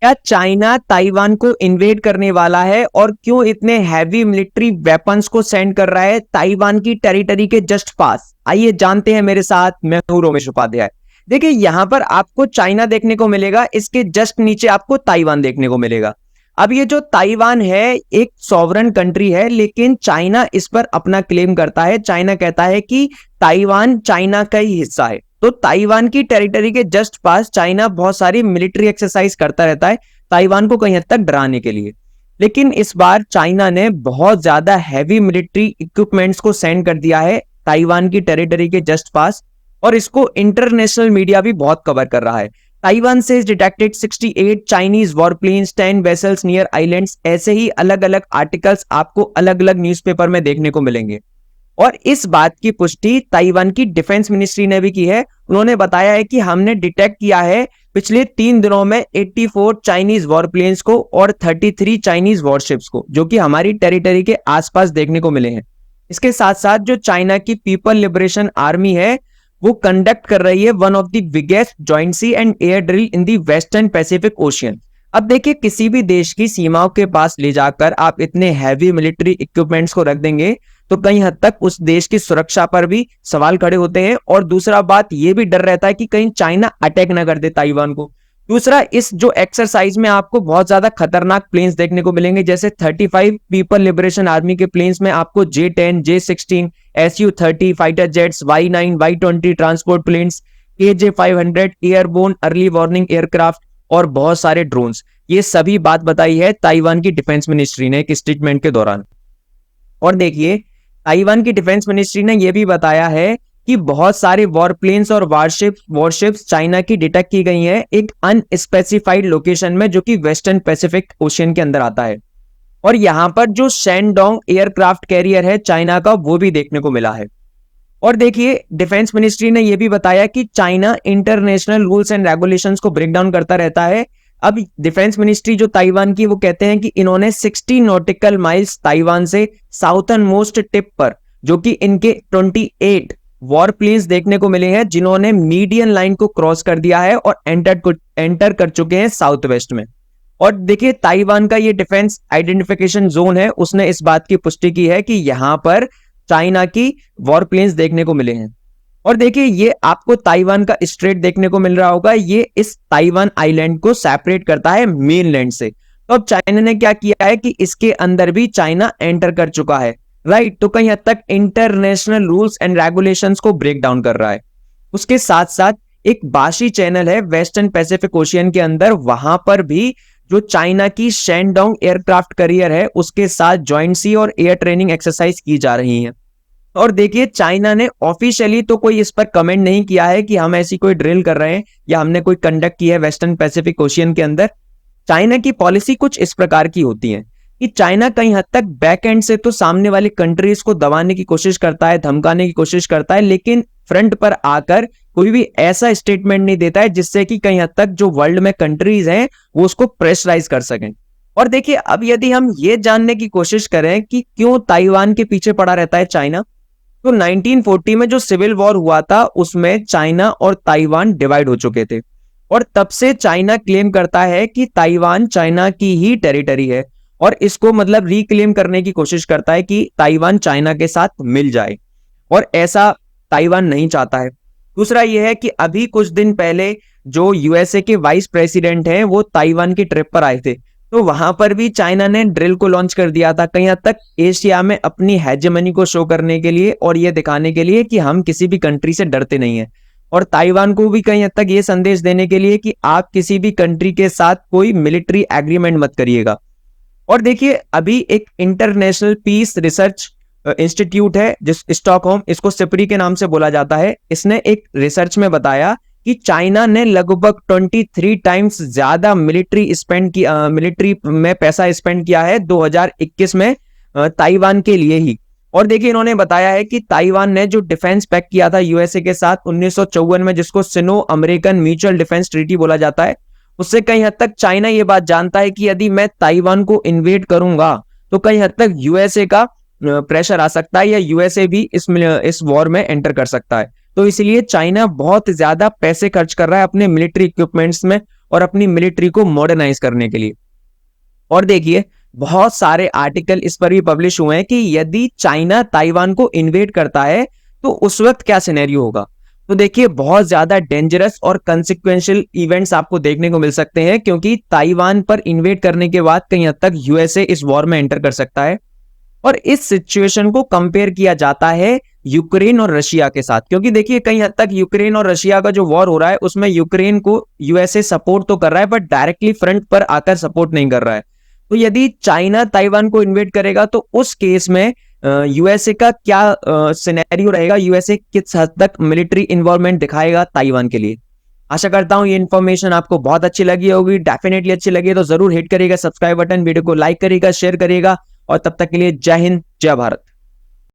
क्या China Taiwan को invade करने वाला है और क्यों इतने हैवी मिलिट्री वेपन्स को सेंड कर रहा है ताइवान की टेरिटरी के जस्ट पास? आइए जानते हैं मेरे साथ। मैं हूं रोमेश उपाध्याय। देखिए, यहां पर आपको चाइना देखने को मिलेगा, इसके जस्ट नीचे आपको ताइवान देखने को मिलेगा। अब ये जो ताइवान है एक सॉवरन कंट्री है, लेकिन चाइना इस पर अपना क्लेम करता है। चाइना कहता है कि ताइवान चाइना का ही हिस्सा है। तो ताइवान की टेरिटरी के जस्ट पास चाइना बहुत सारी मिलिट्री एक्सरसाइज करता रहता है ताइवान को कहीं हद तक डराने के लिए। लेकिन इस बार चाइना ने बहुत ज्यादा हैवी मिलिट्री इक्विपमेंट्स को सेंड कर दिया है ताइवान की टेरिटरी के जस्ट पास, और इसको इंटरनेशनल मीडिया भी बहुत कवर कर रहा है। ताइवान से detected 68 Chinese warplanes, 10 vessels near islands, ऐसे ही अलग अलग आर्टिकल्स आपको अलग अलग न्यूज़पेपर में देखने को मिलेंगे। और इस बात की पुष्टि ताइवान की डिफेंस मिनिस्ट्री ने भी की है। उन्होंने बताया है कि हमने डिटेक्ट किया है पिछले 3 दिनों में 84 चाइनीज वॉरप्लेन्स को और 33 चाइनीज वॉरशिप्स को, जो कि हमारी टेरिटरी के आसपास देखने को मिले हैं। इसके साथ साथ जो चाइना की पीपल लिबरेशन आर्मी है वो कंडक्ट कर रही है one of the biggest joint sea and air drill in the western Pacific Ocean. अब देखिए, किसी भी देश की सीमाओं के पास ले जाकर आप इतने हैवी मिलिट्री इक्विपमेंट्स को रख देंगे तो कहीं हद तक उस देश की सुरक्षा पर भी सवाल खड़े होते हैं। और दूसरा बात ये भी डर रहता है कि कहीं चाइना अटैक ना कर दे ताइवान को। दूसरा, इस जो एक्सरसाइज में आपको बहुत ज्यादा खतरनाक प्लेन्स देखने को मिलेंगे, जैसे 35 पीपल लिबरेशन आर्मी के प्लेन्स में आपको J-10, J-16, Su-30 fighter jets, Y-9, Y-20 transport planes, KJ-500 airborne early warning aircraft और बहुत सारे ड्रोन्स। ये सभी बात बताई है ताइवान की डिफेंस मिनिस्ट्री ने एक स्टेटमेंट के दौरान। और देखिए, ताइवान की डिफेंस मिनिस्ट्री ने यह भी बताया है कि बहुत सारे वॉरप्लेन्स और वॉरशिप्स चाइना की डिटेक्ट की गई हैं एक अनस्पेसिफाइड लोकेशन में, जो कि वेस्टर्न पैसिफिक ओशियन के अंदर आता है। और यहां पर जो शेनडोंग एयरक्राफ्ट कैरियर है चाइना का, वो भी देखने को मिला है। और देखिए, डिफेंस मिनिस्ट्री ने यह भी बताया कि China international rules and regulations को ब्रेक डाउन करता रहता है। अब डिफेंस मिनिस्ट्री जो ताइवान की, वो कहते हैं कि इन्होंने 60 नॉटिकल माइल्स ताइवान से साउथर्न मोस्ट टिप पर, जो कि इनके 28 वॉर प्लेन्स देखने को मिले हैं जिन्होंने मीडियन लाइन को क्रॉस कर दिया है और एंटर कर चुके हैं साउथ वेस्ट में। और देखिए, ताइवान का ये डिफेंस आइडेंटिफिकेशन जोन है, उसने इस बात की पुष्टि की है कि यहां पर चाइना की वॉर प्लेन्स देखने को मिले हैं। और देखिए, ये आपको ताइवान का स्ट्रेट देखने को मिल रहा होगा, ये इस ताइवान आइलैंड को सेपरेट करता है मेनलैंड से। तो अब चाइना ने क्या किया है कि इसके अंदर भी चाइना एंटर कर चुका है, राइट। तो कहीं हद तक इंटरनेशनल रूल्स एंड रेगुलेशंस को ब्रेक डाउन कर रहा है। उसके साथ साथ एक बाशी चैनल है वेस्टर्न पैसिफिक ओशियन के अंदर, वहां पर भी जो चाइना की शेनडोंग एयरक्राफ्ट कैरियर है उसके साथ जॉइंट सी और एयर ट्रेनिंग एक्सरसाइज की जा रही है। और देखिए, चाइना ने ऑफिशियली तो कोई इस पर कमेंट नहीं किया है कि हम ऐसी कोई ड्रिल कर रहे हैं या हमने कोई कंडक्ट की है वेस्टर्न पैसिफिक ओशियन के अंदर। चाइना की पॉलिसी कुछ इस प्रकार की होती है कि चाइना कहीं हद तक बैक एंड से तो सामने वाली कंट्रीज को दबाने की कोशिश करता है, धमकाने की कोशिश करता है, लेकिन फ्रंट पर आकर कोई भी ऐसा स्टेटमेंट नहीं देता है जिससे कि कहीं हद तक जो वर्ल्ड में कंट्रीज हैं वो उसको प्रेशराइज कर सकें। और देखिए, अब यदि हम ये जानने की कोशिश करें कि क्यों ताइवान के पीछे पड़ा रहता है चाइना, तो 1940 में जो सिविल वॉर हुआ था उसमें चाइना और ताइवान डिवाइड हो चुके थे। और तब से चाइना क्लेम करता है कि ताइवान चाइना की ही टेरिटरी है और इसको मतलब रिक्लेम करने की कोशिश करता है कि ताइवान चाइना के साथ मिल जाए, और ऐसा ताइवान नहीं चाहता है। दूसरा यह है कि अभी कुछ दिन पहले जो यूएसए के वाइस प्रेसिडेंट हैं वो ताइवान की ट्रिप पर आए थे, तो वहां पर भी चाइना ने ड्रिल को लॉन्च कर दिया था, कहीं हद तक एशिया में अपनी हेजेमनी को शो करने के लिए और ये दिखाने के लिए कि हम किसी भी कंट्री से डरते नहीं है, और ताइवान को भी कहीं हद तक ये संदेश देने के लिए कि आप किसी भी कंट्री के साथ कोई मिलिट्री एग्रीमेंट मत करिएगा। और देखिए, अभी एक इंटरनेशनल पीस रिसर्च इंस्टीट्यूट है जिस स्टॉकहोम, इसको सिपरी के नाम से बोला जाता है, इसने एक रिसर्च में बताया कि चाइना ने लगभग 23 टाइम्स ज्यादा मिलिट्री में पैसा स्पेंड किया है 2021 में ताइवान के लिए ही। और देखिए, इन्होंने बताया है कि ताइवान ने जो डिफेंस पैक्ट किया था यूएसए के साथ 1954 में, जिसको सिनो अमेरिकन म्यूचुअल डिफेंस ट्रीटी बोला जाता है, उससे कहीं हद तक चाइना ये बात जानता है कि यदि मैं ताइवान को इन्वेड करूंगा तो कहीं हद तक यूएसए का प्रेशर आ सकता है या यूएसए भी इस वॉर में एंटर कर सकता है। तो इसलिए चाइना बहुत ज्यादा पैसे खर्च कर रहा है अपने मिलिट्री इक्विपमेंट्स में, और अपनी मिलिट्री को मॉडर्नाइज करने के लिए। और देखिए बहुत सारे आर्टिकल इस पर भी पब्लिश हुए हैं कि यदि चाइना ताइवान को इन्वेड करता है तो उस वक्त क्या सिनेरियो होगा। तो देखिए बहुत ज्यादा डेंजरस और कंसिक्वेंशियल इवेंट्स आपको देखने को मिल सकते हैं, क्योंकि ताइवान पर इन्वेड करने के बाद कहीं हद तक यूएसए इस वॉर में एंटर कर सकता है। और इस सिचुएशन को कंपेयर किया जाता है यूक्रेन और रशिया के साथ, क्योंकि देखिए कहीं हद तक यूक्रेन और रशिया का जो वॉर हो रहा है उसमें यूक्रेन को यूएसए सपोर्ट तो कर रहा है बट डायरेक्टली फ्रंट पर आकर सपोर्ट नहीं कर रहा है। तो यदि चाइना ताइवान को इन्वेड करेगा तो उस केस में यूएसए का क्या सिनेरियो रहेगा, यूएसए किस हद तक मिलिट्री इन्वॉल्वमेंट दिखाएगा ताइवान के लिए। आशा करता हूं ये इन्फॉर्मेशन आपको बहुत अच्छी लगी होगी। डेफिनेटली अच्छी लगी तो जरूर हिट करिएगा सब्सक्राइब बटन, वीडियो को लाइक करिएगा, शेयर करिएगा, और तब तक के लिए जय हिंद जय भारत।